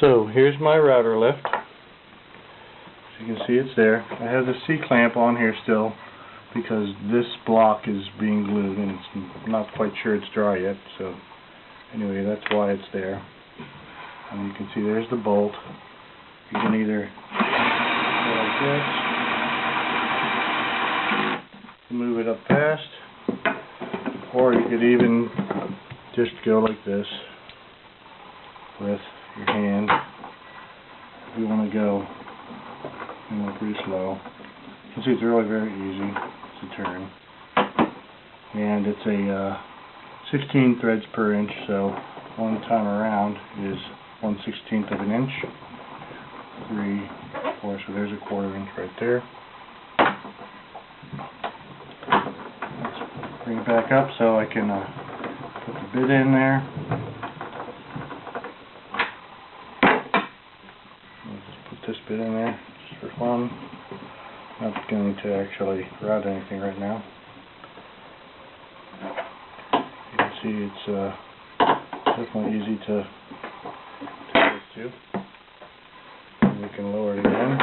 So here's my router lift. As you can see, it's there. I have the C-clamp on here still because this block is being glued and it's not quite sure it's dry yet. So anyway, that's why it's there. And you can see there's the bolt. You can either go like this, move it up fast, or you could even just go like this with your hand. If you want to go, pretty slow. You can see it's really very easy to turn. And it's a 16 threads per inch, so one time around is 1/16 of an inch. 3, 4, so there's a 1/4 inch right there. Let's bring it back up so I can put the bit in there. I'll just put this bit in there just for fun. Not going to actually route anything right now. You can see it's definitely easy to get to. And we can lower it again.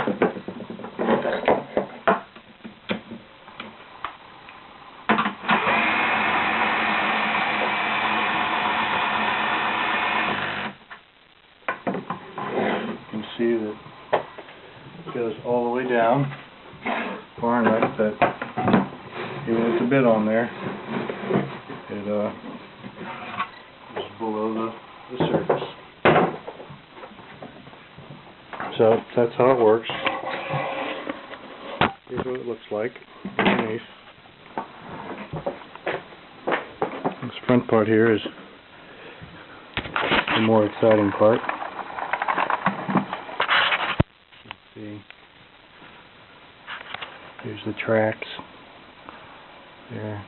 You can see that it goes all the way down far enough that even with the bit on there, it is below the surface. So that's how it works. Here's what it looks like underneath. This front part here is the more exciting part. Let's see. Here's the tracks there,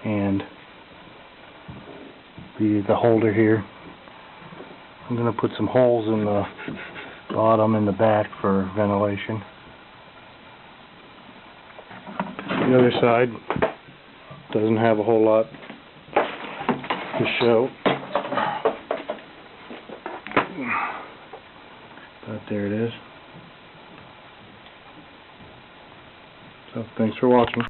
and the holder here. I'm going to put some holes in the bottom and the back for ventilation. The other side doesn't have a whole lot to show, but there it is. So thanks for watching.